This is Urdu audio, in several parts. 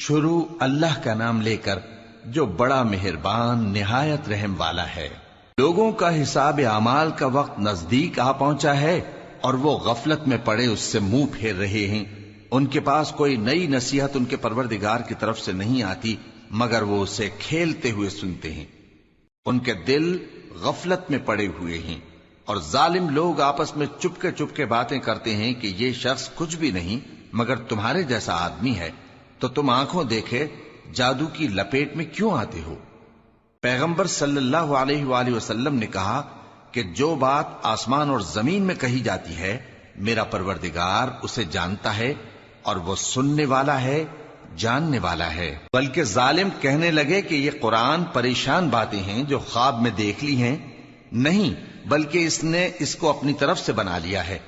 شروع اللہ کا نام لے کر جو بڑا مہربان نہایت رحم والا ہے۔ لوگوں کا حساب اعمال کا وقت نزدیک آ پہنچا ہے اور وہ غفلت میں پڑے اس سے منہ پھیر رہے ہیں۔ ان کے پاس کوئی نئی نصیحت ان کے پروردگار کی طرف سے نہیں آتی مگر وہ اسے کھیلتے ہوئے سنتے ہیں۔ ان کے دل غفلت میں پڑے ہوئے ہیں اور ظالم لوگ آپس میں چپکے باتیں کرتے ہیں کہ یہ شخص کچھ بھی نہیں مگر تمہارے جیسا آدمی ہے، تو تم آنکھوں دیکھے جادو کی لپیٹ میں کیوں آتے ہو؟ پیغمبر صلی اللہ علیہ وآلہ وسلم نے کہا کہ جو بات آسمان اور زمین میں کہی جاتی ہے میرا پروردگار اسے جانتا ہے اور وہ سننے والا ہے، جاننے والا ہے۔ بلکہ ظالم کہنے لگے کہ یہ قرآن پریشان باتیں ہیں جو خواب میں دیکھ لی ہیں، نہیں بلکہ اس نے اس کو اپنی طرف سے بنا لیا ہے،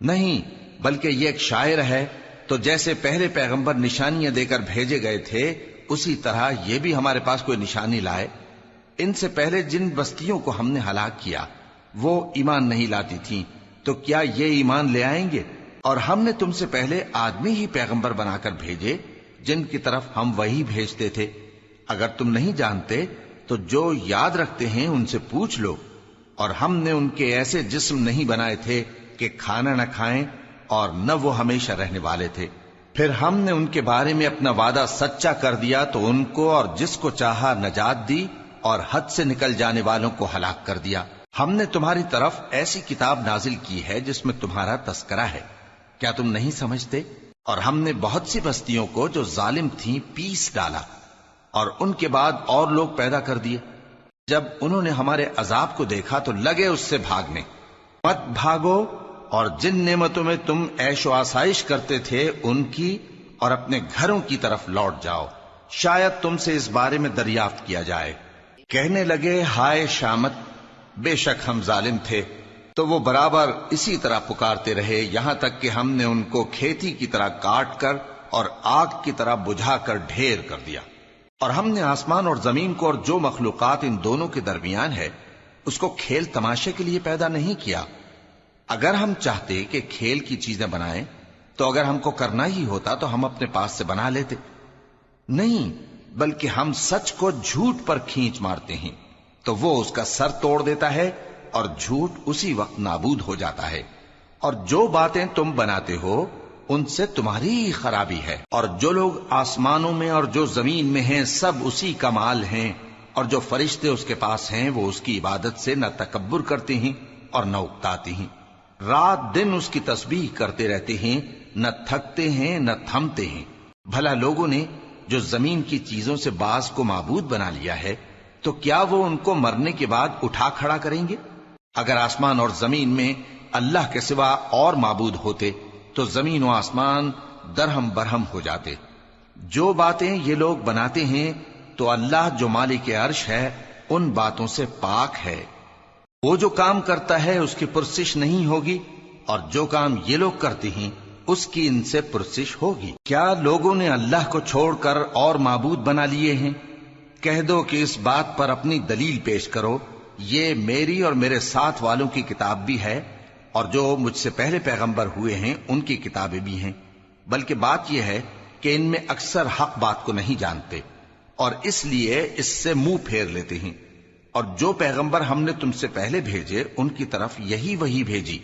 نہیں بلکہ یہ ایک شاعر ہے۔ تو جیسے پہلے پیغمبر نشانیاں دے کر بھیجے گئے تھے اسی طرح یہ بھی ہمارے پاس کوئی نشانی لائے۔ ان سے پہلے جن بستیوں کو ہم نے ہلاک کیا وہ ایمان نہیں لاتی تھیں، تو کیا یہ ایمان لے آئیں گے؟ اور ہم نے تم سے پہلے آدمی ہی پیغمبر بنا کر بھیجے جن کی طرف ہم وہی بھیجتے تھے۔ اگر تم نہیں جانتے تو جو یاد رکھتے ہیں ان سے پوچھ لو۔ اور ہم نے ان کے ایسے جسم نہیں بنائے تھے کہ کھانا نہ کھائیں اور نہ وہ ہمیشہ رہنے والے تھے۔ پھر ہم نے ان کے بارے میں اپنا وعدہ سچا کر دیا تو ان کو اور جس کو چاہا نجات دی اور حد سے نکل جانے والوں کو ہلاک کر دیا۔ ہم نے تمہاری طرف ایسی کتاب نازل کی ہے جس میں تمہارا تذکرہ ہے، کیا تم نہیں سمجھتے؟ اور ہم نے بہت سی بستیوں کو جو ظالم تھیں پیس ڈالا اور ان کے بعد اور لوگ پیدا کر دیے۔ جب انہوں نے ہمارے عذاب کو دیکھا تو لگے اس سے بھاگنے۔ مت بھاگو اور جن نعمتوں میں تم عیش و آسائش کرتے تھے ان کی اور اپنے گھروں کی طرف لوٹ جاؤ، شاید تم سے اس بارے میں دریافت کیا جائے۔ کہنے لگے ہائے شامت، بے شک ہم ظالم تھے۔ تو وہ برابر اسی طرح پکارتے رہے یہاں تک کہ ہم نے ان کو کھیتی کی طرح کاٹ کر اور آگ کی طرح بجھا کر ڈھیر کر دیا۔ اور ہم نے آسمان اور زمین کو اور جو مخلوقات ان دونوں کے درمیان ہے اس کو کھیل تماشے کے لیے پیدا نہیں کیا۔ اگر ہم چاہتے کہ کھیل کی چیزیں بنائیں تو اگر ہم کو کرنا ہی ہوتا تو ہم اپنے پاس سے بنا لیتے، نہیں بلکہ ہم سچ کو جھوٹ پر کھینچ مارتے ہیں تو وہ اس کا سر توڑ دیتا ہے اور جھوٹ اسی وقت نابود ہو جاتا ہے۔ اور جو باتیں تم بناتے ہو ان سے تمہاری ہی خرابی ہے۔ اور جو لوگ آسمانوں میں اور جو زمین میں ہیں سب اسی کا مال ہیں، اور جو فرشتے اس کے پاس ہیں وہ اس کی عبادت سے نہ تکبر کرتے ہیں اور نہ اکتاتے ہیں، رات دن اس کی تسبیح کرتے رہتے ہیں، نہ تھکتے ہیں نہ تھمتے ہیں۔ بھلا لوگوں نے جو زمین کی چیزوں سے بعض کو معبود بنا لیا ہے تو کیا وہ ان کو مرنے کے بعد اٹھا کھڑا کریں گے؟ اگر آسمان اور زمین میں اللہ کے سوا اور معبود ہوتے تو زمین و آسمان درہم برہم ہو جاتے۔ جو باتیں یہ لوگ بناتے ہیں تو اللہ جو مالک عرش ہے ان باتوں سے پاک ہے۔ وہ جو کام کرتا ہے اس کی پرسش نہیں ہوگی، اور جو کام یہ لوگ کرتے ہیں اس کی ان سے پرسش ہوگی۔ کیا لوگوں نے اللہ کو چھوڑ کر اور معبود بنا لیے ہیں؟ کہہ دو کہ اس بات پر اپنی دلیل پیش کرو، یہ میری اور میرے ساتھ والوں کی کتاب بھی ہے اور جو مجھ سے پہلے پیغمبر ہوئے ہیں ان کی کتابیں بھی ہیں۔ بلکہ بات یہ ہے کہ ان میں اکثر حق بات کو نہیں جانتے اور اس لیے اس سے منہ پھیر لیتے ہیں۔ اور جو پیغمبر ہم نے تم سے پہلے بھیجے ان کی طرف یہی وحی بھیجی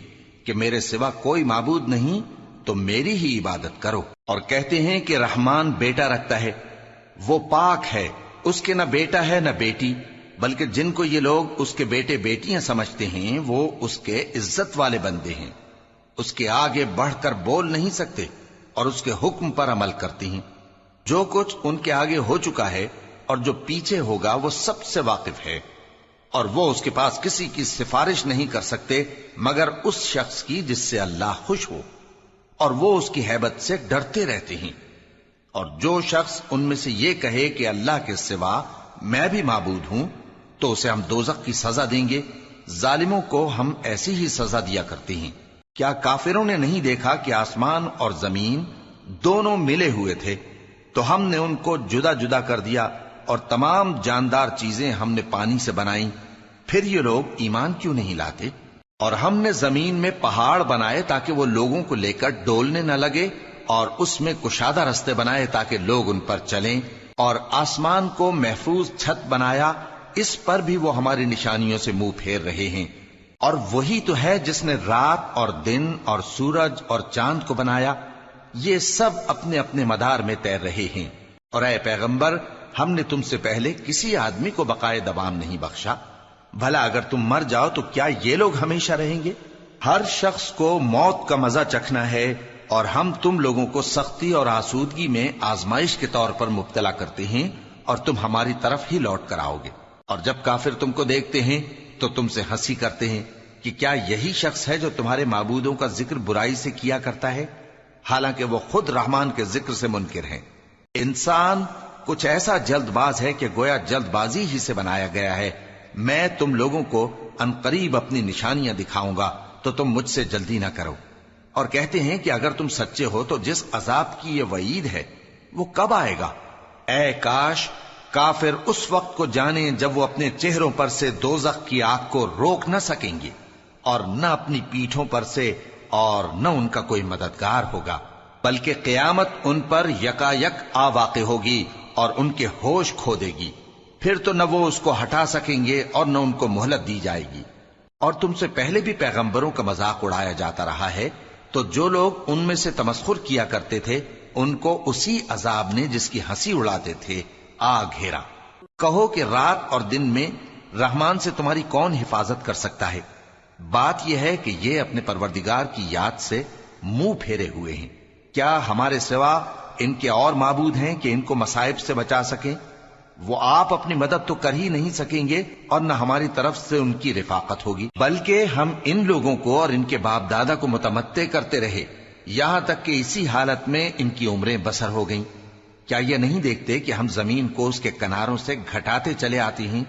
کہ میرے سوا کوئی معبود نہیں تو میری ہی عبادت کرو۔ اور کہتے ہیں کہ رحمان بیٹا رکھتا ہے، وہ پاک ہے، اس کے نہ بیٹا ہے نہ بیٹی، بلکہ جن کو یہ لوگ اس کے بیٹے بیٹیاں سمجھتے ہیں وہ اس کے عزت والے بندے ہیں، اس کے آگے بڑھ کر بول نہیں سکتے اور اس کے حکم پر عمل کرتے ہیں۔ جو کچھ ان کے آگے ہو چکا ہے اور جو پیچھے ہوگا وہ سب سے واقف ہے، اور وہ اس کے پاس کسی کی سفارش نہیں کر سکتے مگر اس شخص کی جس سے اللہ خوش ہو، اور وہ اس کی ہیبت سے ڈرتے رہتے ہیں۔ اور جو شخص ان میں سے یہ کہے کہ اللہ کے سوا میں بھی معبود ہوں تو اسے ہم دوزخ کی سزا دیں گے، ظالموں کو ہم ایسی ہی سزا دیا کرتے ہیں۔ کیا کافروں نے نہیں دیکھا کہ آسمان اور زمین دونوں ملے ہوئے تھے تو ہم نے ان کو جدا جدا کر دیا، اور تمام جاندار چیزیں ہم نے پانی سے بنائیں، پھر یہ لوگ ایمان کیوں نہیں لاتے؟ اور ہم نے زمین میں پہاڑ بنائے تاکہ وہ لوگوں کو لے کر ڈولنے نہ لگے، اور اس میں کشادہ رستے بنائے تاکہ لوگ ان پر چلیں، اور آسمان کو محفوظ چھت بنایا، اس پر بھی وہ ہماری نشانیوں سے منہ پھیر رہے ہیں۔ اور وہی تو ہے جس نے رات اور دن اور سورج اور چاند کو بنایا، یہ سب اپنے اپنے مدار میں تیر رہے ہیں۔ اور اے پیغمبر، ہم نے تم سے پہلے کسی آدمی کو بقائے دوام نہیں بخشا، بھلا اگر تم مر جاؤ تو کیا یہ لوگ ہمیشہ رہیں گے؟ ہر شخص کو موت کا مزہ چکھنا ہے، اور ہم تم لوگوں کو سختی اور آسودگی میں آزمائش کے طور پر مبتلا کرتے ہیں، اور تم ہماری طرف ہی لوٹ کر آؤ گے۔ اور جب کافر تم کو دیکھتے ہیں تو تم سے ہنسی کرتے ہیں کہ کیا یہی شخص ہے جو تمہارے معبودوں کا ذکر برائی سے کیا کرتا ہے، حالانکہ وہ خود رحمان کے ذکر سے منکر ہیں۔ انسان کچھ ایسا جلد باز ہے کہ گویا جلد بازی ہی سے بنایا گیا ہے۔ میں تم لوگوں کو عنقریب اپنی نشانیاں دکھاؤں گا تو تم مجھ سے جلدی نہ کرو۔ اور کہتے ہیں کہ اگر تم سچے ہو تو جس عذاب کی یہ وعید ہے وہ کب آئے گا؟ اے کاش کافر اس وقت کو جانیں جب وہ اپنے چہروں پر سے دوزخ کی آگ کو روک نہ سکیں گے، اور نہ اپنی پیٹھوں پر سے، اور نہ ان کا کوئی مددگار ہوگا، بلکہ قیامت ان پر یکا یک آ واقع ہوگی اور ان کے ہوش کھو دے گی، پھر تو نہ وہ اس کو ہٹا سکیں گے اور نہ ان کو مہلت دی جائے گی۔ اور تم سے پہلے بھی پیغمبروں کا مذاق اڑایا جاتا رہا ہے، تو جو لوگ ان میں سے تمسخر کیا کرتے تھے ان کو اسی عذاب نے جس کی ہنسی اڑاتے تھے آ گھیرا۔ کہو کہ رات اور دن میں رحمان سے تمہاری کون حفاظت کر سکتا ہے؟ بات یہ ہے کہ یہ اپنے پروردگار کی یاد سے منہ پھیرے ہوئے ہیں۔ کیا ہمارے سوا ان کے اور معبود ہیں کہ ان کو مصائب سے بچا سکیں؟ وہ آپ اپنی مدد تو کر ہی نہیں سکیں گے، اور نہ ہماری طرف سے ان کی رفاقت ہوگی، بلکہ ہم ان لوگوں کو اور ان کے باپ دادا کو متمتع کرتے رہے، یہاں تک کہ اسی حالت میں ان کی عمریں بسر ہو گئیں۔ کیا یہ نہیں دیکھتے کہ ہم زمین کو اس کے کناروں سے گھٹاتے چلے آتے ہیں؟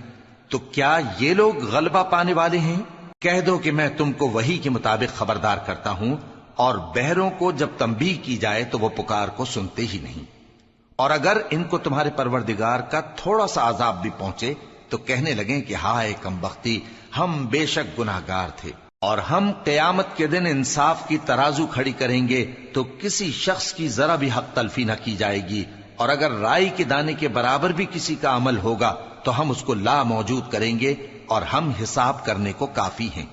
تو کیا یہ لوگ غلبہ پانے والے ہیں؟ کہہ دو کہ میں تم کو وحی کے مطابق خبردار کرتا ہوں، اور بہروں کو جب تنبیہ کی جائے تو وہ پکار کو سنتے ہی نہیں۔ اور اگر ان کو تمہارے پروردگار کا تھوڑا سا عذاب بھی پہنچے تو کہنے لگیں کہ ہائے کمبختی، ہم بے شک گناہگار تھے۔ اور ہم قیامت کے دن انصاف کی ترازو کھڑی کریں گے تو کسی شخص کی ذرا بھی حق تلفی نہ کی جائے گی، اور اگر رائی کے دانے کے برابر بھی کسی کا عمل ہوگا تو ہم اس کو لا موجود کریں گے، اور ہم حساب کرنے کو کافی ہیں۔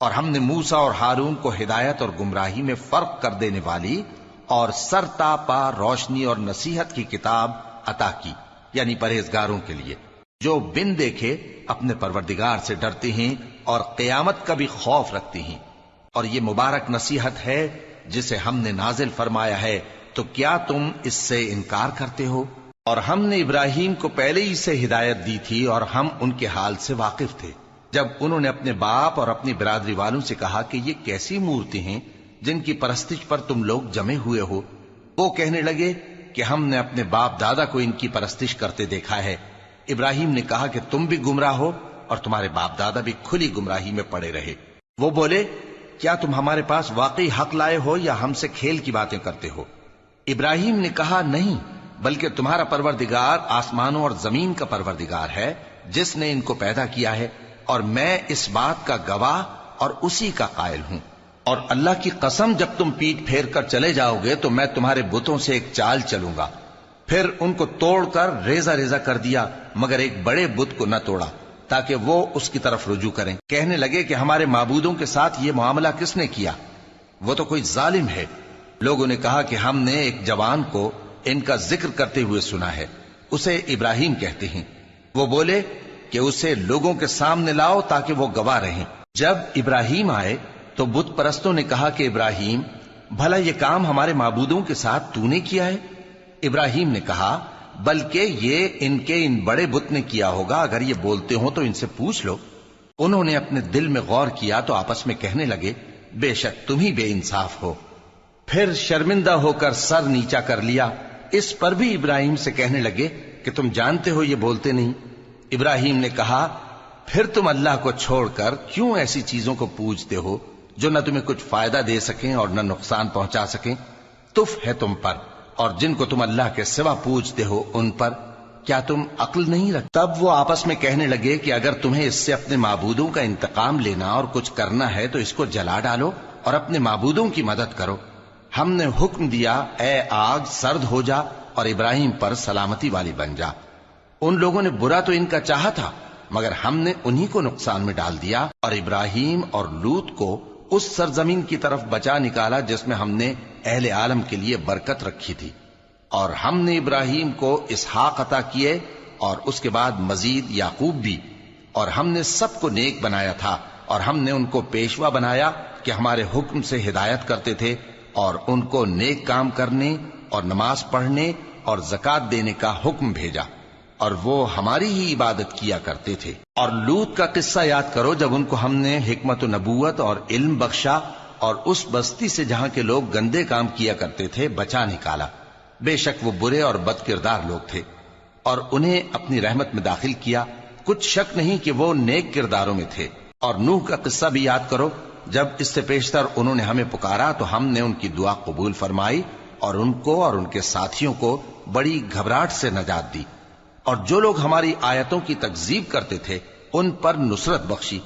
اور ہم نے موسیٰ اور ہارون کو ہدایت اور گمراہی میں فرق کر دینے والی اور سر تا پا روشنی اور نصیحت کی کتاب عطا کی، یعنی پرہیزگاروں کے لیے جو بن دیکھے اپنے پروردگار سے ڈرتے ہیں اور قیامت کا بھی خوف رکھتے ہیں۔ اور یہ مبارک نصیحت ہے جسے ہم نے نازل فرمایا ہے، تو کیا تم اس سے انکار کرتے ہو؟ اور ہم نے ابراہیم کو پہلے ہی سے ہدایت دی تھی، اور ہم ان کے حال سے واقف تھے جب انہوں نے اپنے باپ اور اپنی برادری والوں سے کہا کہ یہ کیسی مورتی ہیں جن کی پرستش پر تم لوگ جمے ہوئے ہو۔ وہ کہنے لگے کہ ہم نے اپنے باپ دادا کو ان کی پرستش کرتے دیکھا ہے۔ ابراہیم نے کہا کہ تم بھی گمراہ ہو اور تمہارے باپ دادا بھی کھلی گمراہی میں پڑے رہے۔ وہ بولے کیا تم ہمارے پاس واقعی حق لائے ہو یا ہم سے کھیل کی باتیں کرتے ہو؟ ابراہیم نے کہا نہیں، بلکہ تمہارا پروردگار آسمانوں اور زمین کا پروردگار ہے جس نے ان کو پیدا کیا ہے، اور میں اس بات کا گواہ اور اسی کا قائل ہوں۔ اور اللہ کی قسم جب تم پیٹ پھیر کر چلے جاؤ گے تو میں تمہارے بتوں سے ایک چال چلوں گا۔ پھر ان کو توڑ کر ریزہ ریزہ کر دیا، مگر ایک بڑے بت کو نہ توڑا تاکہ وہ اس کی طرف رجوع کریں۔ کہنے لگے کہ ہمارے معبودوں کے ساتھ یہ معاملہ کس نے کیا؟ وہ تو کوئی ظالم ہے۔ لوگوں نے کہا کہ ہم نے ایک جوان کو ان کا ذکر کرتے ہوئے سنا ہے، اسے ابراہیم کہتے ہیں۔ وہ بولے کہ اسے لوگوں کے سامنے لاؤ تاکہ وہ گواہ رہیں۔ جب ابراہیم آئے تو بت پرستوں نے کہا کہ ابراہیم، بھلا یہ کام ہمارے معبودوں کے ساتھ تو نے کیا ہے؟ ابراہیم نے کہا بلکہ یہ ان بڑے بت نے کیا ہوگا، اگر یہ بولتے ہوں تو ان سے پوچھ لو۔ انہوں نے اپنے دل میں غور کیا تو آپس میں کہنے لگے بے شک تم ہی بے انصاف ہو۔ پھر شرمندہ ہو کر سر نیچا کر لیا۔ اس پر بھی ابراہیم سے کہنے لگے کہ تم جانتے ہو یہ بولتے نہیں۔ ابراہیم نے کہا پھر تم اللہ کو چھوڑ کر کیوں ایسی چیزوں کو پوجتے ہو جو نہ تمہیں کچھ فائدہ دے سکیں اور نہ نقصان پہنچا سکیں؟ تف ہے تم پر اور جن کو تم اللہ کے سوا پوجتے ہو ان پر، کیا تم عقل نہیں رکھتے؟ تب وہ آپس میں کہنے لگے کہ اگر تمہیں اس سے اپنے معبودوں کا انتقام لینا اور کچھ کرنا ہے تو اس کو جلا ڈالو اور اپنے معبودوں کی مدد کرو۔ ہم نے حکم دیا اے آگ سرد ہو جا اور ابراہیم پر سلامتی والی بن جا۔ ان لوگوں نے برا تو ان کا چاہا تھا، مگر ہم نے انہی کو نقصان میں ڈال دیا اور ابراہیم اور لوط کو اس سرزمین کی طرف بچا نکالا جس میں ہم نے اہل عالم کے لیے برکت رکھی تھی۔ اور ہم نے ابراہیم کو اسحاق عطا کیے اور اس کے بعد مزید یعقوب بھی، اور ہم نے سب کو نیک بنایا تھا، اور ہم نے ان کو پیشوا بنایا کہ ہمارے حکم سے ہدایت کرتے تھے، اور ان کو نیک کام کرنے اور نماز پڑھنے اور زکات دینے کا حکم بھیجا، اور وہ ہماری ہی عبادت کیا کرتے تھے۔ اور لوط کا قصہ یاد کرو جب ان کو ہم نے حکمت و نبوت اور علم بخشا اور اس بستی سے جہاں کے لوگ گندے کام کیا کرتے تھے بچا نکالا۔ بے شک وہ برے اور بد کردار لوگ تھے، اور انہیں اپنی رحمت میں داخل کیا، کچھ شک نہیں کہ وہ نیک کرداروں میں تھے۔ اور نوح کا قصہ بھی یاد کرو جب اس سے پیشتر انہوں نے ہمیں پکارا تو ہم نے ان کی دعا قبول فرمائی اور ان کو اور ان کے ساتھیوں کو بڑی گھبراہٹ سے نجات دی، اور جو لوگ ہماری آیتوں کی تکذیب کرتے تھے ان پر نصرت بخشی۔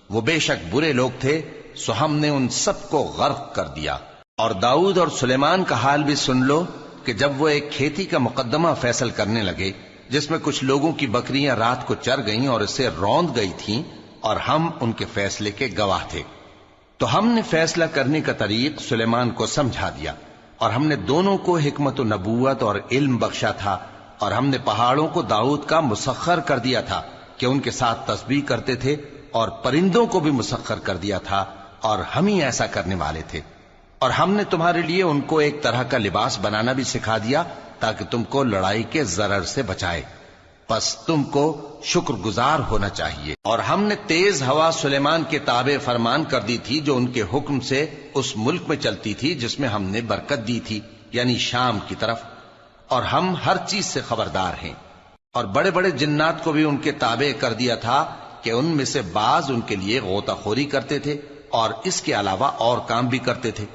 وہ بے شک برے لوگ تھے، سو ہم نے ان سب کو غرق کر دیا۔ اور داؤد اور سلیمان کا حال بھی سن لو کہ جب وہ ایک کھیتی کا مقدمہ فیصل کرنے لگے جس میں کچھ لوگوں کی بکریاں رات کو چر گئیں اور اسے روند گئی تھیں، اور ہم ان کے فیصلے کے گواہ تھے، تو ہم نے فیصلہ کرنے کا طریق سلیمان کو سمجھا دیا، اور ہم نے دونوں کو حکمت و نبوت اور علم بخشا تھا، اور ہم نے پہاڑوں کو داؤد کا مسخر کر دیا تھا کہ ان کے ساتھ تسبیح کرتے تھے، اور پرندوں کو بھی مسخر کر دیا تھا، اور ہم ہی ایسا کرنے والے تھے۔ اور ہم نے تمہارے لیے ان کو ایک طرح کا لباس بنانا بھی سکھا دیا تاکہ تم کو لڑائی کے ضرر سے بچائے، پس تم کو شکر گزار ہونا چاہیے۔ اور ہم نے تیز ہوا سلیمان کے تابع فرمان کر دی تھی جو ان کے حکم سے اس ملک میں چلتی تھی جس میں ہم نے برکت دی تھی، یعنی شام کی طرف، اور ہم ہر چیز سے خبردار ہیں۔ اور بڑے بڑے جنات کو بھی ان کے تابع کر دیا تھا کہ ان میں سے بعض ان کے لیے غوطہ خوری کرتے تھے اور اس کے علاوہ اور کام بھی کرتے تھے،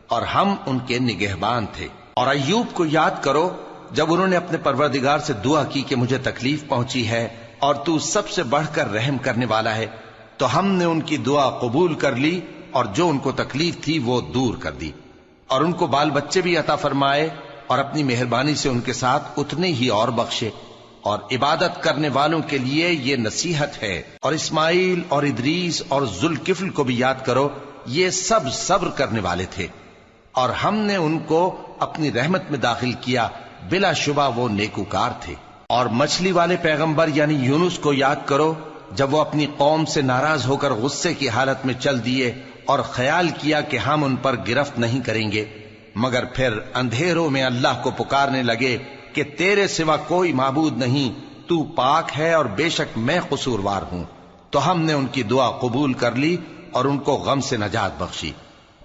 اور ہم ان کے نگہبان تھے۔ اور ایوب کو یاد کرو جب انہوں نے اپنے پروردگار سے دعا کی کہ مجھے تکلیف پہنچی ہے اور تو سب سے بڑھ کر رحم کرنے والا ہے، تو ہم نے ان کی دعا قبول کر لی اور جو ان کو تکلیف تھی وہ دور کر دی، اور ان کو بال بچے بھی عطا فرمائے، اور اپنی مہربانی سے ان کے ساتھ اتنے ہی اور بخشے۔ اور عبادت کرنے والوں کے لیے یہ نصیحت ہے۔ اور اسماعیل اور ادریس اور ذوالکفل کو بھی یاد کرو، یہ سب صبر کرنے والے تھے، اور ہم نے ان کو اپنی رحمت میں داخل کیا، بلا شبہ وہ نیکوکار تھے۔ اور مچھلی والے پیغمبر یعنی یونس کو یاد کرو جب وہ اپنی قوم سے ناراض ہو کر غصے کی حالت میں چل دیے اور خیال کیا کہ ہم ان پر گرفت نہیں کریں گے، مگر پھر اندھیروں میں اللہ کو پکارنے لگے کہ تیرے سوا کوئی معبود نہیں، تو پاک ہے اور بے شک میں قصوروار ہوں، تو ہم نے ان کی دعا قبول کر لی اور ان کو غم سے نجات بخشی۔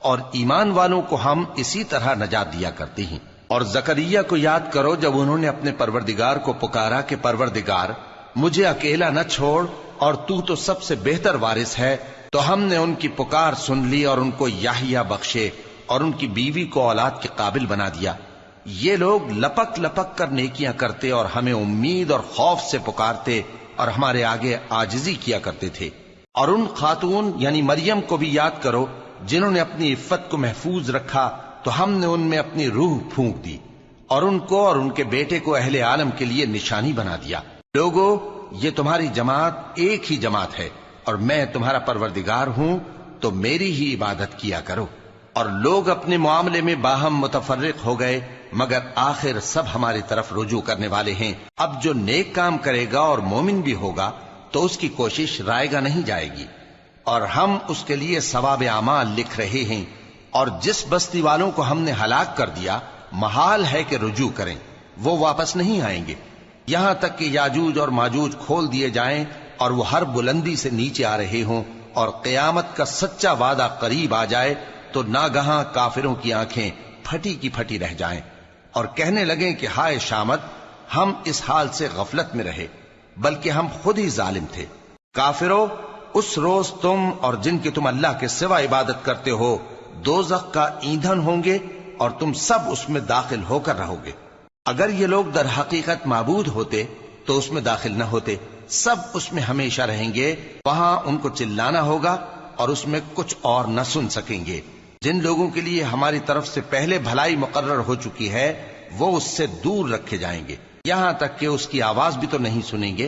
اور ایمان والوں کو ہم اسی طرح نجات دیا کرتے ہیں۔ اور زکریا کو یاد کرو جب انہوں نے اپنے پروردگار کو پکارا کہ پروردگار مجھے اکیلا نہ چھوڑ اور تو سب سے بہتر وارث ہے، تو ہم نے ان کی پکار سن لی اور ان کو یحییٰ بخشے اور ان کی بیوی کو اولاد کے قابل بنا دیا۔ یہ لوگ لپک لپک کر نیکیاں کرتے اور ہمیں امید اور خوف سے پکارتے اور ہمارے آگے عاجزی کیا کرتے تھے۔ اور ان خاتون یعنی مریم کو بھی یاد کرو جنہوں نے اپنی عفت کو محفوظ رکھا، تو ہم نے ان میں اپنی روح پھونک دی اور ان کو اور ان کے بیٹے کو اہل عالم کے لیے نشانی بنا دیا۔ لوگو، یہ تمہاری جماعت ایک ہی جماعت ہے اور میں تمہارا پروردگار ہوں، تو میری ہی عبادت کیا کرو۔ اور لوگ اپنے معاملے میں باہم متفرق ہو گئے، مگر آخر سب ہماری طرف رجوع کرنے والے ہیں۔ اب جو نیک کام کرے گا اور مومن بھی ہوگا تو اس کی کوشش رائے گا نہیں جائے گی، اور ہم اس کے لیے ثواب اعمال لکھ رہے ہیں۔ اور جس بستی والوں کو ہم نے ہلاک کر دیا محال ہے کہ رجوع کریں، وہ واپس نہیں آئیں گے، یہاں تک کہ یاجوج اور ماجوج کھول دیے جائیں اور وہ ہر بلندی سے نیچے آ رہے ہوں، اور قیامت کا سچا وعدہ قریب آ جائے تو ناگہاں کافروں کی آنکھیں پھٹی کی پھٹی رہ جائیں اور کہنے لگیں کہ ہائے شامت، ہم اس حال سے غفلت میں رہے، بلکہ ہم خود ہی ظالم تھے۔ کافرو، اس روز تم اور جن کی تم اللہ کے سوا عبادت کرتے ہو دوزخ کا ایندھن ہوں گے اور تم سب اس میں داخل ہو کر رہو گے۔ اگر یہ لوگ در حقیقت معبود ہوتے تو اس میں داخل نہ ہوتے، سب اس میں ہمیشہ رہیں گے، وہاں ان کو چلانا ہوگا اور اس میں کچھ اور نہ سن سکیں گے۔ جن لوگوں کے لیے ہماری طرف سے پہلے بھلائی مقرر ہو چکی ہے وہ اس سے دور رکھے جائیں گے، یہاں تک کہ اس کی آواز بھی تو نہیں سنیں گے،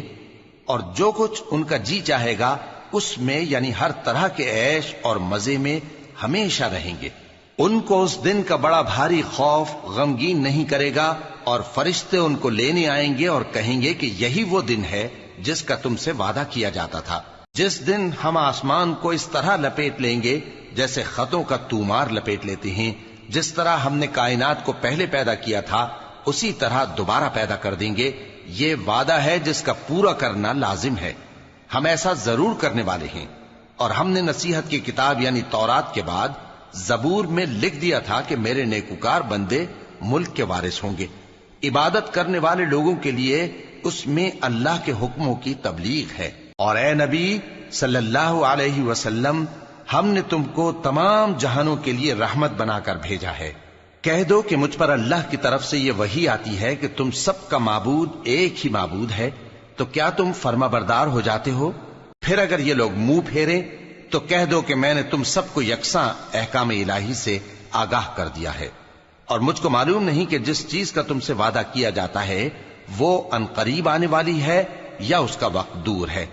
اور جو کچھ ان کا جی چاہے گا اس میں یعنی ہر طرح کے عیش اور مزے میں ہمیشہ رہیں گے۔ ان کو اس دن کا بڑا بھاری خوف غمگین نہیں کرے گا، اور فرشتے ان کو لینے آئیں گے اور کہیں گے کہ یہی وہ دن ہے جس کا تم سے وعدہ کیا جاتا تھا، جس دن ہم آسمان کو اس طرح لپیٹ لیں گے جیسے خطوں کا تومار لپیٹ لیتے ہیں، جس طرح ہم نے کائنات کو پہلے پیدا کیا تھا اسی طرح دوبارہ پیدا کر دیں گے۔ یہ وعدہ ہے جس کا پورا کرنا لازم ہے، ہم ایسا ضرور کرنے والے ہیں۔ اور ہم نے نصیحت کی کتاب یعنی تورات کے بعد زبور میں لکھ دیا تھا کہ میرے نیکوکار بندے ملک کے وارث ہوں گے۔ عبادت کرنے والے لوگوں کے لیے اس میں اللہ کے حکموں کی تبلیغ ہے۔ اور اے نبی صلی اللہ علیہ وسلم، ہم نے تم کو تمام جہانوں کے لیے رحمت بنا کر بھیجا ہے۔ کہہ دو کہ مجھ پر اللہ کی طرف سے یہ وحی آتی ہے کہ تم سب کا معبود ایک ہی معبود ہے، تو کیا تم فرما بردار ہو جاتے ہو؟ پھر اگر یہ لوگ منہ پھیرے تو کہہ دو کہ میں نے تم سب کو یکساں احکام الہی سے آگاہ کر دیا ہے، اور مجھ کو معلوم نہیں کہ جس چیز کا تم سے وعدہ کیا جاتا ہے وہ عنقریب آنے والی ہے یا اس کا وقت دور ہے۔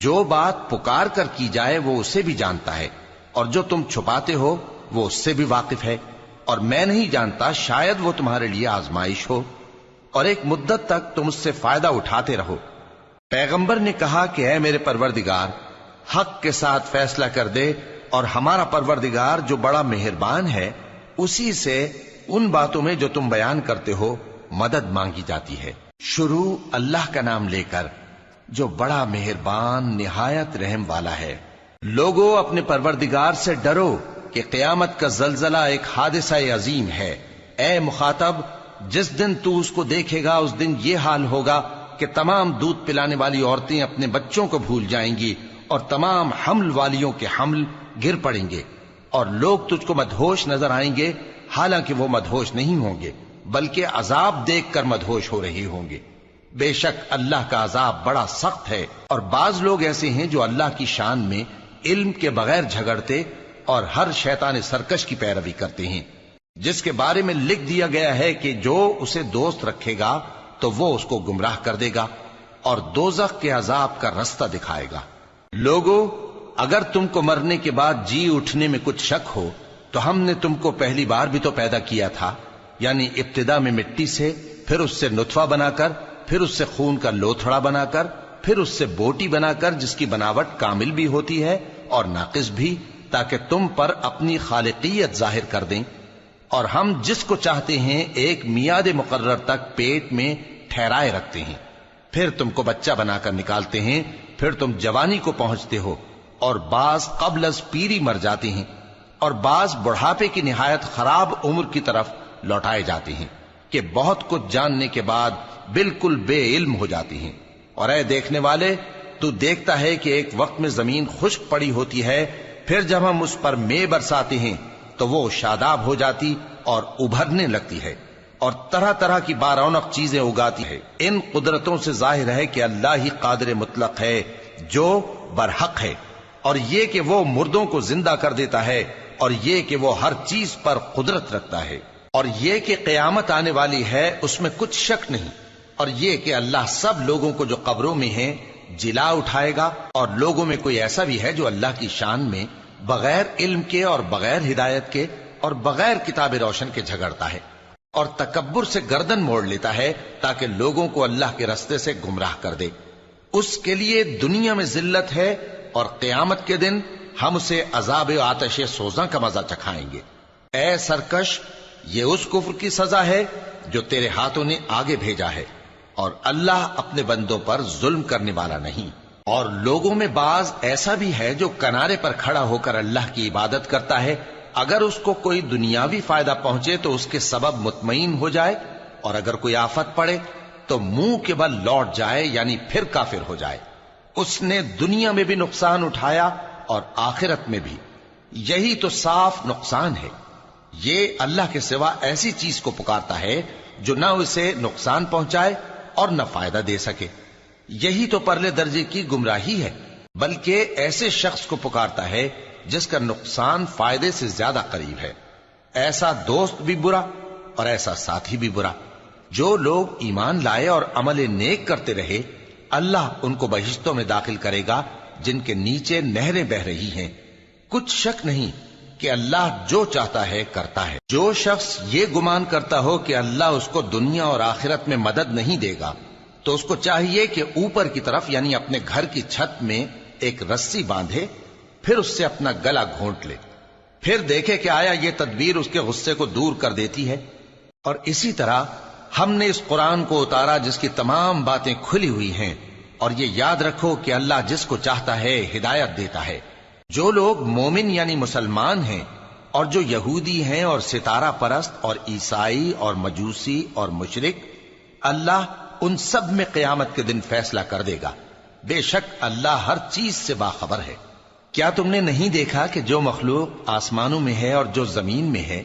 جو بات پکار کر کی جائے وہ اسے بھی جانتا ہے، اور جو تم چھپاتے ہو وہ اس سے بھی واقف ہے، اور میں نہیں جانتا شاید وہ تمہارے لیے آزمائش ہو، اور ایک مدت تک تم اس سے فائدہ اٹھاتے رہو۔ پیغمبر نے کہا کہ اے میرے پروردگار، حق کے ساتھ فیصلہ کر دے، اور ہمارا پروردگار جو بڑا مہربان ہے اسی سے ان باتوں میں جو تم بیان کرتے ہو مدد مانگی جاتی ہے۔ شروع اللہ کا نام لے کر جو بڑا مہربان نہایت رحم والا ہے۔ لوگو اپنے پروردگار سے ڈرو کہ قیامت کا زلزلہ ایک حادثہ عظیم ہے۔ اے مخاطب، جس دن تو اس کو دیکھے گا اس دن یہ حال ہوگا کہ تمام دودھ پلانے والی عورتیں اپنے بچوں کو بھول جائیں گی، اور تمام حمل والیوں کے حمل گر پڑیں گے، اور لوگ تجھ کو مدہوش نظر آئیں گے، حالانکہ وہ مدہوش نہیں ہوں گے بلکہ عذاب دیکھ کر مدہوش ہو رہے ہوں گے۔ بے شک اللہ کا عذاب بڑا سخت ہے۔ اور بعض لوگ ایسے ہیں جو اللہ کی شان میں علم کے بغیر جھگڑتے اور ہر شیطان سرکش کی پیروی کرتے ہیں، جس کے بارے میں لکھ دیا گیا ہے کہ جو اسے دوست رکھے گا تو وہ اس کو گمراہ کر دے گا اور دوزخ کے عذاب کا رستہ دکھائے گا۔ لوگو، اگر تم کو مرنے کے بعد جی اٹھنے میں کچھ شک ہو تو ہم نے تم کو پہلی بار بھی تو پیدا کیا تھا، یعنی ابتدا میں مٹی سے، پھر اس سے نطفہ بنا کر، پھر اس سے خون کا لوتھڑا بنا کر، پھر اس سے بوٹی بنا کر جس کی بناوٹ کامل بھی ہوتی ہے اور ناقص بھی، تاکہ تم پر اپنی خالقیت ظاہر کر دیں۔ اور ہم جس کو چاہتے ہیں ایک میعاد مقرر تک پیٹ میں ٹھہرائے رکھتے ہیں، پھر تم کو بچہ بنا کر نکالتے ہیں، پھر تم جوانی کو پہنچتے ہو، اور بعض قبل از پیری مر جاتے ہیں، اور بعض بڑھاپے کی نہایت خراب عمر کی طرف لوٹائے جاتے ہیں کہ بہت کچھ جاننے کے بعد بالکل بے علم ہو جاتی ہیں۔ اور اے دیکھنے والے، تو دیکھتا ہے کہ ایک وقت میں زمین خشک پڑی ہوتی ہے، پھر جب ہم اس پر مے برساتے ہیں تو وہ شاداب ہو جاتی اور ابھرنے لگتی ہے اور طرح طرح کی بارونق چیزیں اگاتی ہے۔ ان قدرتوں سے ظاہر ہے کہ اللہ ہی قادر مطلق ہے جو برحق ہے، اور یہ کہ وہ مردوں کو زندہ کر دیتا ہے، اور یہ کہ وہ ہر چیز پر قدرت رکھتا ہے، اور یہ کہ قیامت آنے والی ہے اس میں کچھ شک نہیں، اور یہ کہ اللہ سب لوگوں کو جو قبروں میں ہیں جلا اٹھائے گا، اور لوگوں میں کوئی ایسا بھی ہے جو اللہ کی شان میں بغیر علم کے اور بغیر ہدایت کے اور بغیر کتاب روشن کے جھگڑتا ہے اور تکبر سے گردن موڑ لیتا ہے تاکہ لوگوں کو اللہ کے رستے سے گمراہ کر دے۔ اس کے لیے دنیا میں ذلت ہے، اور قیامت کے دن ہم اسے عذاب آتش سوزاں کا مزہ چکھائیں گے۔ اے سرکش، یہ اس کفر کی سزا ہے جو تیرے ہاتھوں نے آگے بھیجا ہے، اور اللہ اپنے بندوں پر ظلم کرنے والا نہیں۔ اور لوگوں میں بعض ایسا بھی ہے جو کنارے پر کھڑا ہو کر اللہ کی عبادت کرتا ہے، اگر اس کو کوئی دنیاوی فائدہ پہنچے تو اس کے سبب مطمئن ہو جائے، اور اگر کوئی آفت پڑے تو منہ کے بل لوٹ جائے، یعنی پھر کافر ہو جائے۔ اس نے دنیا میں بھی نقصان اٹھایا اور آخرت میں بھی، یہی تو صاف نقصان ہے۔ یہ اللہ کے سوا ایسی چیز کو پکارتا ہے جو نہ اسے نقصان پہنچائے اور نہ فائدہ دے سکے، یہی تو پرلے درجے کی گمراہی ہے۔ بلکہ ایسے شخص کو پکارتا ہے جس کا نقصان فائدے سے زیادہ قریب ہے۔ ایسا دوست بھی برا اور ایسا ساتھی بھی برا۔ جو لوگ ایمان لائے اور عمل نیک کرتے رہے، اللہ ان کو بہشتوں میں داخل کرے گا جن کے نیچے نہریں بہ رہی ہیں۔ کچھ شک نہیں کہ اللہ جو چاہتا ہے کرتا ہے۔ جو شخص یہ گمان کرتا ہو کہ اللہ اس کو دنیا اور آخرت میں مدد نہیں دے گا، تو اس کو چاہیے کہ اوپر کی طرف یعنی اپنے گھر کی چھت میں ایک رسی باندھے، پھر اس سے اپنا گلا گھونٹ لے، پھر دیکھے کہ آیا یہ تدبیر اس کے غصے کو دور کر دیتی ہے۔ اور اسی طرح ہم نے اس قرآن کو اتارا جس کی تمام باتیں کھلی ہوئی ہیں، اور یہ یاد رکھو کہ اللہ جس کو چاہتا ہے ہدایت دیتا ہے۔ جو لوگ مومن یعنی مسلمان ہیں اور جو یہودی ہیں اور ستارہ پرست اور عیسائی اور مجوسی اور مشرک، اللہ ان سب میں قیامت کے دن فیصلہ کر دے گا۔ بے شک اللہ ہر چیز سے باخبر ہے۔ کیا تم نے نہیں دیکھا کہ جو مخلوق آسمانوں میں ہے اور جو زمین میں ہے،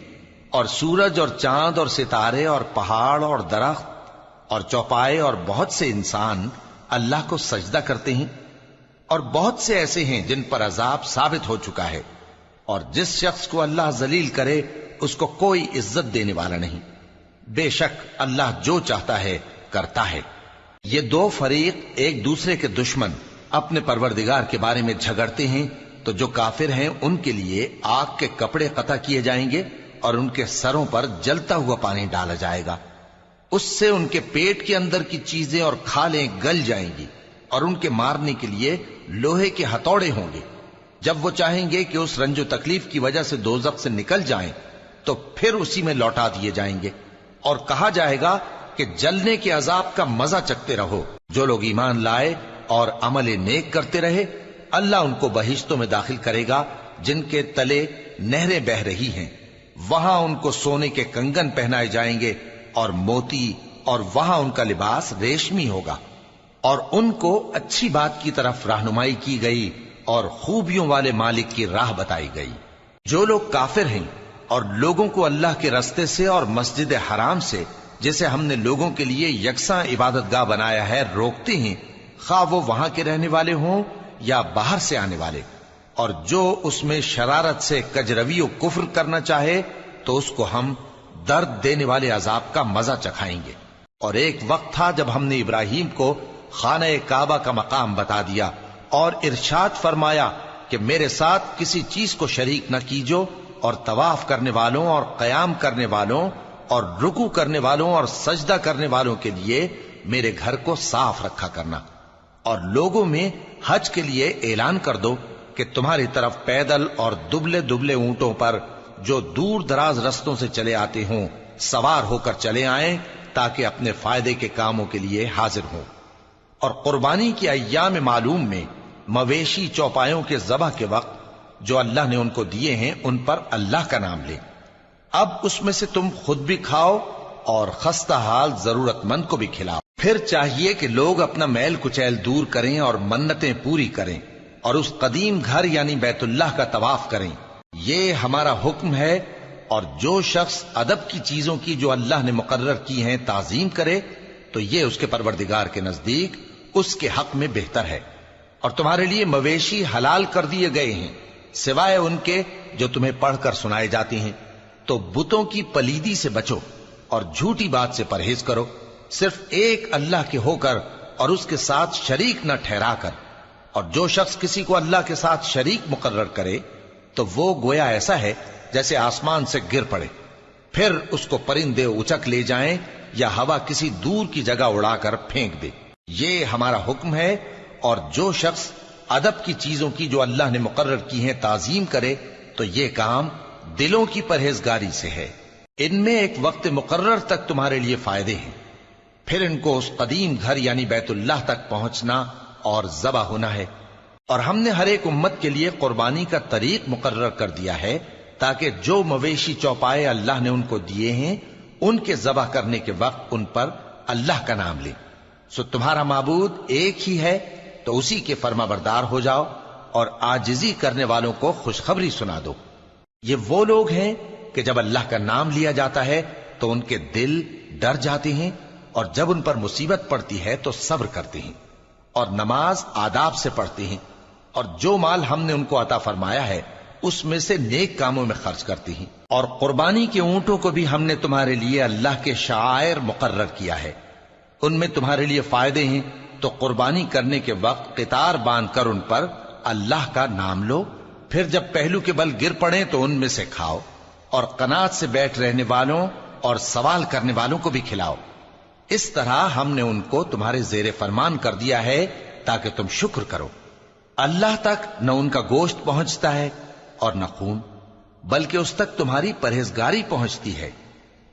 اور سورج اور چاند اور ستارے اور پہاڑ اور درخت اور چوپائے اور بہت سے انسان اللہ کو سجدہ کرتے ہیں، اور بہت سے ایسے ہیں جن پر عذاب ثابت ہو چکا ہے، اور جس شخص کو اللہ ذلیل کرے اس کو کوئی عزت دینے والا نہیں۔ بے شک اللہ جو چاہتا ہے کرتا ہے۔ یہ دو فریق ایک دوسرے کے دشمن اپنے پروردگار کے بارے میں جھگڑتے ہیں، تو جو کافر ہیں ان کے لیے آگ کے کپڑے قطع کیے جائیں گے اور ان کے سروں پر جلتا ہوا پانی ڈالا جائے گا۔ اس سے ان کے پیٹ کے اندر کی چیزیں اور کھالیں گل جائیں گی، اور ان کے مارنے کے لیے لوہے کے ہتھوڑے ہوں گے۔ جب وہ چاہیں گے کہ اس رنج و تکلیف کی وجہ سے دوزخ سے نکل جائیں تو پھر اسی میں لوٹا دیے جائیں گے، اور کہا جائے گا کہ جلنے کے عذاب کا مزہ چکھتے رہو۔ جو لوگ ایمان لائے اور عمل نیک کرتے رہے، اللہ ان کو بہشتوں میں داخل کرے گا جن کے تلے نہریں بہ رہی ہیں۔ وہاں ان کو سونے کے کنگن پہنائے جائیں گے اور موتی، اور وہاں ان کا لباس ریشمی ہوگا، اور ان کو اچھی بات کی طرف رہنمائی کی گئی اور خوبیوں والے مالک کی راہ بتائی گئی۔ جو لوگ کافر ہیں اور لوگوں کو اللہ کے رستے سے اور مسجد حرام سے، جسے ہم نے لوگوں کے لیے یکساں عبادت گاہ بنایا ہے، روکتے ہیں، خواہ وہ وہاں کے رہنے والے ہوں یا باہر سے آنے والے، اور جو اس میں شرارت سے کجروی و کفر کرنا چاہے تو اس کو ہم درد دینے والے عذاب کا مزہ چکھائیں گے۔ اور ایک وقت تھا جب ہم نے ابراہیم کو خانہ کعبہ کا مقام بتا دیا اور ارشاد فرمایا کہ میرے ساتھ کسی چیز کو شریک نہ کیجو، اور طواف کرنے والوں اور قیام کرنے والوں اور رکوع کرنے والوں اور سجدہ کرنے والوں کے لیے میرے گھر کو صاف رکھا کرنا۔ اور لوگوں میں حج کے لیے اعلان کر دو کہ تمہاری طرف پیدل اور دبلے دبلے اونٹوں پر جو دور دراز رستوں سے چلے آتے ہوں سوار ہو کر چلے آئیں، تاکہ اپنے فائدے کے کاموں کے لیے حاضر ہوں۔ اور قربانی کی ایام معلوم میں مویشی چوپایوں کے ذبح کے وقت جو اللہ نے ان کو دیے ہیں ان پر اللہ کا نام لیں۔ اب اس میں سے تم خود بھی کھاؤ اور خستہ حال ضرورت مند کو بھی کھلاؤ۔ پھر چاہیے کہ لوگ اپنا میل کچیل دور کریں اور منتیں پوری کریں، اور اس قدیم گھر یعنی بیت اللہ کا طواف کریں۔ یہ ہمارا حکم ہے، اور جو شخص ادب کی چیزوں کی جو اللہ نے مقرر کی ہیں تعظیم کرے تو یہ اس کے پروردگار کے نزدیک اس کے حق میں بہتر ہے۔ اور تمہارے لیے مویشی حلال کر دیے گئے ہیں سوائے ان کے جو تمہیں پڑھ کر سنائے جاتے ہیں۔ تو بتوں کی پلیدی سے بچو اور جھوٹی بات سے پرہیز کرو، صرف ایک اللہ کے ہو کر اور اس کے ساتھ شریک نہ ٹھہرا کر۔ اور جو شخص کسی کو اللہ کے ساتھ شریک مقرر کرے تو وہ گویا ایسا ہے جیسے آسمان سے گر پڑے، پھر اس کو پرندے اچک لے جائیں یا ہوا کسی دور کی جگہ اڑا کر پھینک دے۔ یہ ہمارا حکم ہے، اور جو شخص ادب کی چیزوں کی جو اللہ نے مقرر کی ہیں تعظیم کرے تو یہ کام دلوں کی پرہیزگاری سے ہے۔ ان میں ایک وقت مقرر تک تمہارے لیے فائدے ہیں، پھر ان کو اس قدیم گھر یعنی بیت اللہ تک پہنچنا اور ذبح ہونا ہے۔ اور ہم نے ہر ایک امت کے لیے قربانی کا طریق مقرر کر دیا ہے، تاکہ جو مویشی چوپائے اللہ نے ان کو دیے ہیں ان کے ذبح کرنے کے وقت ان پر اللہ کا نام لیں۔ سو تمہارا معبود ایک ہی ہے، تو اسی کے فرما بردار ہو جاؤ اور عاجزی کرنے والوں کو خوشخبری سنا دو۔ یہ وہ لوگ ہیں کہ جب اللہ کا نام لیا جاتا ہے تو ان کے دل ڈر جاتے ہیں، اور جب ان پر مصیبت پڑتی ہے تو صبر کرتے ہیں، اور نماز آداب سے پڑھتے ہیں۔ اور جو مال ہم نے ان کو عطا فرمایا ہے اس میں سے نیک کاموں میں خرچ کرتی ہیں۔ اور قربانی کے اونٹوں کو بھی ہم نے تمہارے لیے اللہ کے شعائر مقرر کیا ہے، ان میں تمہارے لیے فائدے ہیں، تو قربانی کرنے کے وقت قطار باندھ کر ان پر اللہ کا نام لو، پھر جب پہلو کے بل گر پڑیں تو ان میں سے کھاؤ، اور قناعت سے بیٹھ رہنے والوں اور سوال کرنے والوں کو بھی کھلاؤ۔ اس طرح ہم نے ان کو تمہارے زیر فرمان کر دیا ہے تاکہ تم شکر کرو۔ اللہ تک نہ ان کا گوشت پہنچتا ہے اور نہ خون، بلکہ اس تک تمہاری پرہیزگاری پہنچتی ہے۔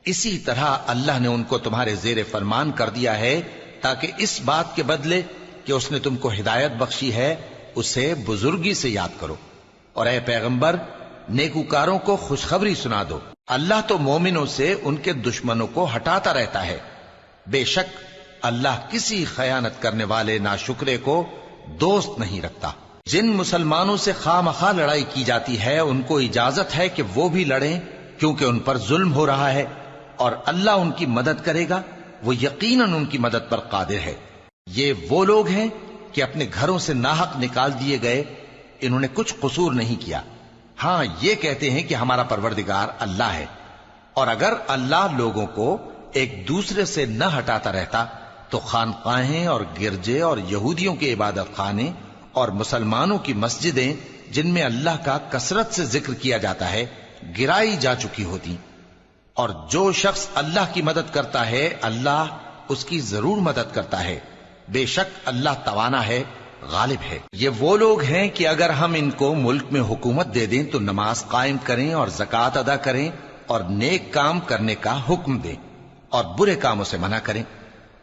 اسی طرح اللہ نے ان کو تمہارے زیر فرمان کر دیا ہے تاکہ اس بات کے بدلے کہ اس نے تم کو ہدایت بخشی ہے اسے بزرگی سے یاد کرو۔ اور اے پیغمبر، نیکوکاروں کو خوشخبری سنا دو، اللہ تو مومنوں سے ان کے دشمنوں کو ہٹاتا رہتا ہے۔ بے شک اللہ کسی خیانت کرنے والے ناشکرے کو دوست نہیں رکھتا۔ جن مسلمانوں سے خواہ مخواہ لڑائی کی جاتی ہے ان کو اجازت ہے کہ وہ بھی لڑیں، کیونکہ ان پر ظلم ہو رہا ہے، اور اللہ ان کی مدد کرے گا، وہ یقیناً ان کی مدد پر قادر ہے۔ یہ وہ لوگ ہیں کہ اپنے گھروں سے ناحق نکال دیے گئے، انہوں نے کچھ قصور نہیں کیا، ہاں یہ کہتے ہیں کہ ہمارا پروردگار اللہ ہے۔ اور اگر اللہ لوگوں کو ایک دوسرے سے نہ ہٹاتا رہتا تو خانقاہیں اور گرجے اور یہودیوں کے عبادت خانے اور مسلمانوں کی مسجدیں جن میں اللہ کا کثرت سے ذکر کیا جاتا ہے گرائی جا چکی ہوتی۔ اور جو شخص اللہ کی مدد کرتا ہے اللہ اس کی ضرور مدد کرتا ہے، بے شک اللہ توانا ہے، غالب ہے۔ یہ وہ لوگ ہیں کہ اگر ہم ان کو ملک میں حکومت دے دیں تو نماز قائم کریں اور زکوٰۃ ادا کریں اور نیک کام کرنے کا حکم دیں اور برے کاموں سے منع کریں،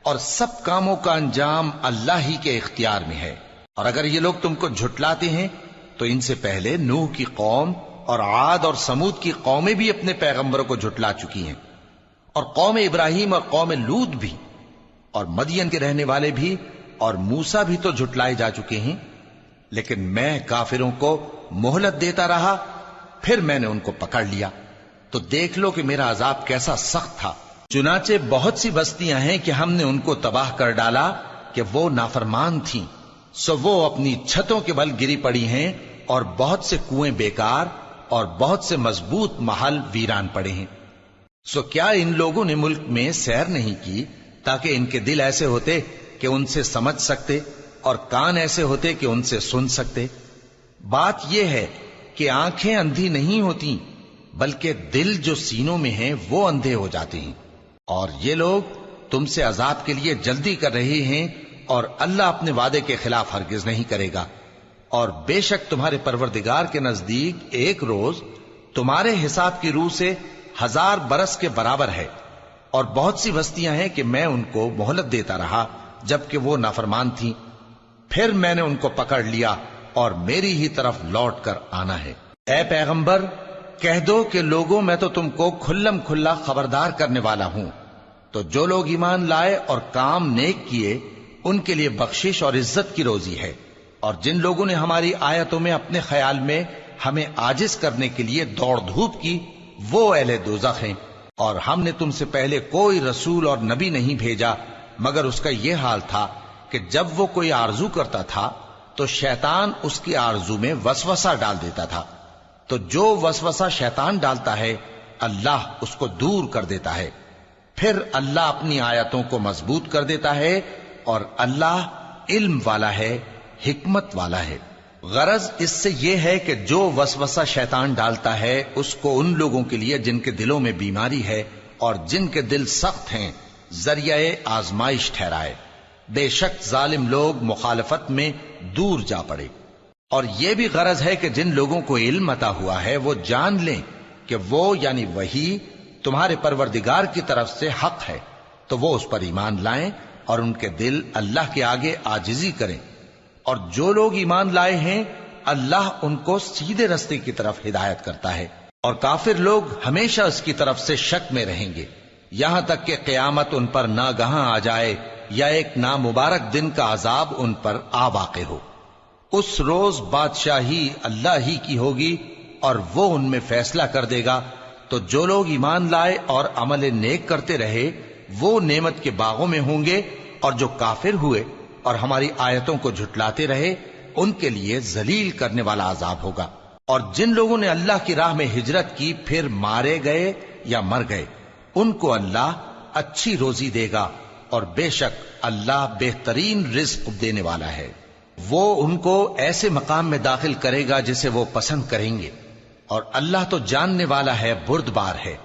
اور سب کاموں کا انجام اللہ ہی کے اختیار میں ہے۔ اور اگر یہ لوگ تم کو جھٹلاتے ہیں تو ان سے پہلے نوح کی قوم اور عاد اور سمود کی قومیں بھی اپنے پیغمبروں کو جھٹلا چکی ہیں، اور قوم ابراہیم اور قوم لوط بھی، اور مدین کے رہنے والے بھی، اور موسیٰ بھی تو جھٹلائے جا چکے ہیں۔ لیکن میں کافروں کو مہلت دیتا رہا، پھر میں نے ان کو پکڑ لیا، تو دیکھ لو کہ میرا عذاب کیسا سخت تھا۔ چنانچہ بہت سی بستیاں ہیں کہ ہم نے ان کو تباہ کر ڈالا کہ وہ نافرمان تھیں، سو وہ اپنی چھتوں کے بل گری پڑی ہیں، اور بہت سے کنویں بیکار اور بہت سے مضبوط محل ویران پڑے ہیں۔ سو کیا ان لوگوں نے ملک میں سیر نہیں کی تاکہ ان کے دل ایسے ہوتے کہ ان سے سمجھ سکتے اور کان ایسے ہوتے کہ ان سے سن سکتے؟ بات یہ ہے کہ آنکھیں اندھی نہیں ہوتی، بلکہ دل جو سینوں میں ہیں وہ اندھے ہو جاتے ہیں۔ اور یہ لوگ تم سے عذاب کے لیے جلدی کر رہے ہیں، اور اللہ اپنے وعدے کے خلاف ہرگز نہیں کرے گا۔ اور بے شک تمہارے پروردگار کے نزدیک ایک روز تمہارے حساب کی روح سے 1000 برس کے برابر ہے۔ اور بہت سی بستیاں ہیں کہ میں ان کو مہلت دیتا رہا جبکہ وہ نافرمان تھیں، پھر میں نے ان کو پکڑ لیا اور میری ہی طرف لوٹ کر آنا ہے۔ اے پیغمبر، کہہ دو کہ لوگوں میں تو تم کو کھلم کھلا خبردار کرنے والا ہوں، تو جو لوگ ایمان لائے اور کام نیک کیے ان کے لیے بخشش اور عزت کی روزی ہے، اور جن لوگوں نے ہماری آیتوں میں اپنے خیال میں ہمیں عاجز کرنے کے لیے دوڑ دھوپ کی وہ اہل دوزخ ہیں۔ اور ہم نے تم سے پہلے کوئی رسول اور نبی نہیں بھیجا مگر اس کا یہ حال تھا کہ جب وہ کوئی آرزو کرتا تھا تو شیطان اس کی آرزو میں وسوسہ ڈال دیتا تھا، تو جو وسوسہ شیطان ڈالتا ہے اللہ اس کو دور کر دیتا ہے، پھر اللہ اپنی آیتوں کو مضبوط کر دیتا ہے، اور اللہ علم والا ہے، حکمت والا ہے۔ غرض اس سے یہ ہے کہ جو وسوسہ شیطان ڈالتا ہے اس کو ان لوگوں کے لیے جن کے دلوں میں بیماری ہے اور جن کے دل سخت ہیں ذریعہ آزمائش ٹھہرائے۔ بے شک ظالم لوگ مخالفت میں دور جا پڑے۔ اور یہ بھی غرض ہے کہ جن لوگوں کو علم عطا ہوا ہے وہ جان لیں کہ وہ یعنی وحی تمہارے پروردگار کی طرف سے حق ہے، تو وہ اس پر ایمان لائیں اور ان کے دل اللہ کے آگے عاجزی کریں۔ اور جو لوگ ایمان لائے ہیں اللہ ان کو سیدھے رستے کی طرف ہدایت کرتا ہے، اور کافر لوگ ہمیشہ اس کی طرف سے شک میں رہیں گے یہاں تک کہ قیامت ان پر ناگہاں آ جائے یا ایک نامبارک دن کا عذاب ان پر آ واقع ہو۔ اس روز بادشاہی اللہ ہی کی ہوگی اور وہ ان میں فیصلہ کر دے گا، تو جو لوگ ایمان لائے اور عمل نیک کرتے رہے وہ نعمت کے باغوں میں ہوں گے، اور جو کافر ہوئے اور ہماری آیتوں کو جھٹلاتے رہے ان کے لیے ذلیل کرنے والا عذاب ہوگا۔ اور جن لوگوں نے اللہ کی راہ میں ہجرت کی پھر مارے گئے یا مر گئے، ان کو اللہ اچھی روزی دے گا، اور بے شک اللہ بہترین رزق دینے والا ہے۔ وہ ان کو ایسے مقام میں داخل کرے گا جسے وہ پسند کریں گے، اور اللہ تو جاننے والا ہے، بردبار ہے۔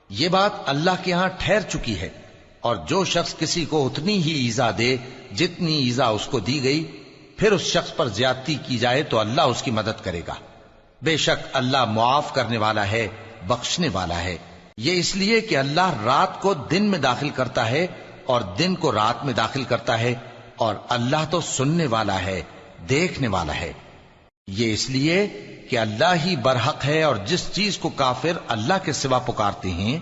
یہ بات اللہ کے ہاں ٹھہر چکی ہے، اور جو شخص کسی کو اتنی ہی ایذا دے جتنی ایذا اس کو دی گئی، پھر اس شخص پر زیادتی کی جائے تو اللہ اس کی مدد کرے گا۔ بے شک اللہ معاف کرنے والا ہے، بخشنے والا ہے۔ یہ اس لیے کہ اللہ رات کو دن میں داخل کرتا ہے اور دن کو رات میں داخل کرتا ہے، اور اللہ تو سننے والا ہے، دیکھنے والا ہے۔ یہ اس لیے کہ اللہ ہی برحق ہے، اور جس چیز کو کافر اللہ کے سوا پکارتے ہیں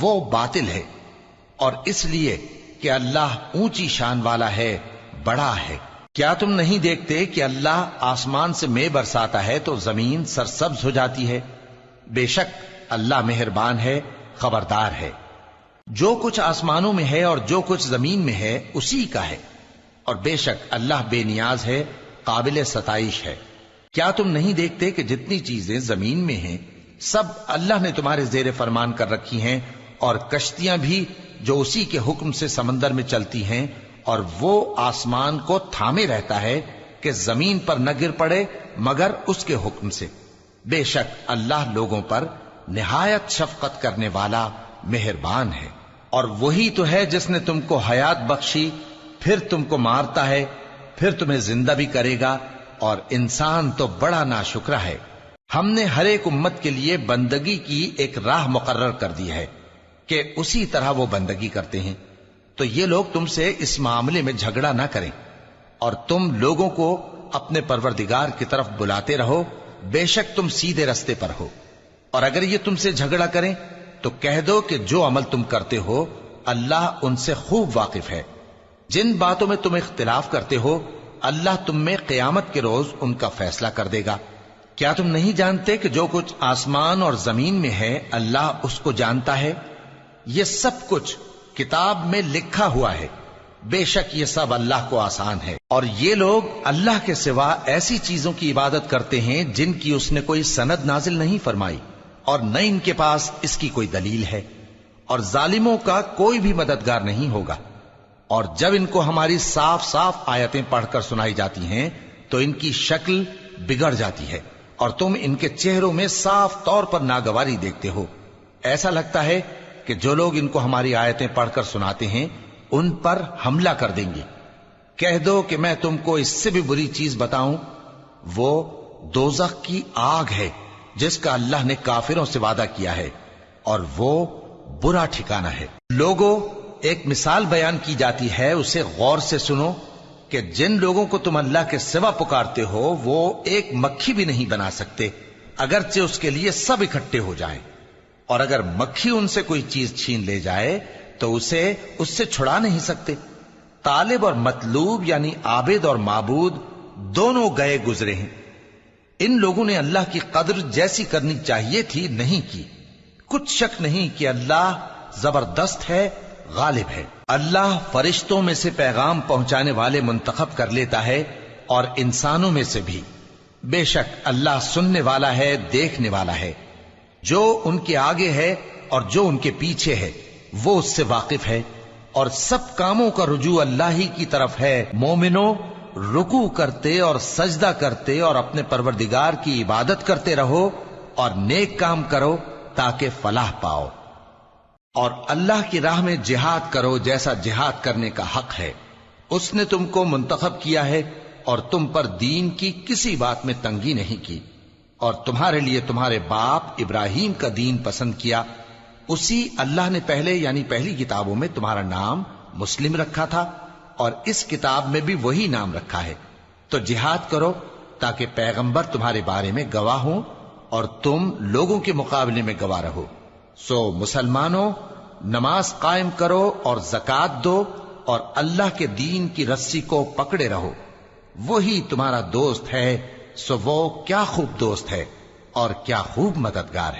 وہ باطل ہے، اور اس لیے کہ اللہ اونچی شان والا ہے، بڑا ہے۔ کیا تم نہیں دیکھتے کہ اللہ آسمان سے مے برساتا ہے تو زمین سرسبز ہو جاتی ہے؟ بے شک اللہ مہربان ہے، خبردار ہے۔ جو کچھ آسمانوں میں ہے اور جو کچھ زمین میں ہے اسی کا ہے، اور بے شک اللہ بے نیاز ہے، قابل ستائش ہے۔ کیا تم نہیں دیکھتے کہ جتنی چیزیں زمین میں ہیں سب اللہ نے تمہارے زیر فرمان کر رکھی ہیں، اور کشتیاں بھی جو اسی کے حکم سے سمندر میں چلتی ہیں، اور وہ آسمان کو تھامے رہتا ہے کہ زمین پر نہ گر پڑے مگر اس کے حکم سے۔ بے شک اللہ لوگوں پر نہایت شفقت کرنے والا مہربان ہے۔ اور وہی تو ہے جس نے تم کو حیات بخشی، پھر تم کو مارتا ہے، پھر تمہیں زندہ بھی کرے گا، اور انسان تو بڑا ناشکرا ہے۔ ہم نے ہر ایک امت کے لیے بندگی کی ایک راہ مقرر کر دی ہے کہ اسی طرح وہ بندگی کرتے ہیں، تو یہ لوگ تم سے اس معاملے میں جھگڑا نہ کریں، اور تم لوگوں کو اپنے پروردگار کی طرف بلاتے رہو، بے شک تم سیدھے رستے پر ہو۔ اور اگر یہ تم سے جھگڑا کریں تو کہہ دو کہ جو عمل تم کرتے ہو اللہ ان سے خوب واقف ہے۔ جن باتوں میں تم اختلاف کرتے ہو اللہ تم میں قیامت کے روز ان کا فیصلہ کر دے گا۔ کیا تم نہیں جانتے کہ جو کچھ آسمان اور زمین میں ہے اللہ اس کو جانتا ہے؟ یہ سب کچھ کتاب میں لکھا ہوا ہے، بے شک یہ سب اللہ کو آسان ہے۔ اور یہ لوگ اللہ کے سوا ایسی چیزوں کی عبادت کرتے ہیں جن کی اس نے کوئی سند نازل نہیں فرمائی، اور نہ ان کے پاس اس کی کوئی دلیل ہے، اور ظالموں کا کوئی بھی مددگار نہیں ہوگا۔ اور جب ان کو ہماری صاف صاف آیتیں پڑھ کر سنائی جاتی ہیں تو ان کی شکل بگڑ جاتی ہے، اور تم ان کے چہروں میں صاف طور پر ناگواری دیکھتے ہو۔ ایسا لگتا ہے کہ جو لوگ ان کو ہماری آیتیں پڑھ کر سناتے ہیں ان پر حملہ کر دیں گے۔ کہہ دو کہ میں تم کو اس سے بھی بری چیز بتاؤں، وہ دوزخ کی آگ ہے جس کا اللہ نے کافروں سے وعدہ کیا ہے، اور وہ برا ٹھکانہ ہے۔ لوگوں، ایک مثال بیان کی جاتی ہے، اسے غور سے سنو کہ جن لوگوں کو تم اللہ کے سوا پکارتے ہو وہ ایک مکھی بھی نہیں بنا سکتے اگرچہ اس کے لیے سب اکٹھے ہو جائیں، اور اگر مکھی ان سے کوئی چیز چھین لے جائے تو اسے اس سے چھڑا نہیں سکتے۔ طالب اور مطلوب یعنی عابد اور معبود دونوں گئے گزرے ہیں۔ ان لوگوں نے اللہ کی قدر جیسی کرنی چاہیے تھی نہیں کی۔ کچھ شک نہیں کہ اللہ زبردست ہے، غالب ہے۔ اللہ فرشتوں میں سے پیغام پہنچانے والے منتخب کر لیتا ہے اور انسانوں میں سے بھی۔ بے شک اللہ سننے والا ہے، دیکھنے والا ہے۔ جو ان کے آگے ہے اور جو ان کے پیچھے ہے وہ اس سے واقف ہے، اور سب کاموں کا رجوع اللہ ہی کی طرف ہے۔ مومنوں، رکوع کرتے اور سجدہ کرتے اور اپنے پروردگار کی عبادت کرتے رہو اور نیک کام کرو تاکہ فلاح پاؤ، اور اللہ کی راہ میں جہاد کرو جیسا جہاد کرنے کا حق ہے۔ اس نے تم کو منتخب کیا ہے اور تم پر دین کی کسی بات میں تنگی نہیں کی، اور تمہارے لیے تمہارے باپ ابراہیم کا دین پسند کیا۔ اسی اللہ نے پہلے یعنی پہلی کتابوں میں تمہارا نام مسلم رکھا تھا، اور اس کتاب میں بھی وہی نام رکھا ہے۔ تو جہاد کرو تاکہ پیغمبر تمہارے بارے میں گواہ ہوں اور تم لوگوں کے مقابلے میں گواہ رہو۔ سو مسلمانوں، نماز قائم کرو اور زکوٰۃ دو اور اللہ کے دین کی رسی کو پکڑے رہو، وہی تمہارا دوست ہے۔ سو وہ کیا خوب دوست ہے اور کیا خوب مددگار ہے۔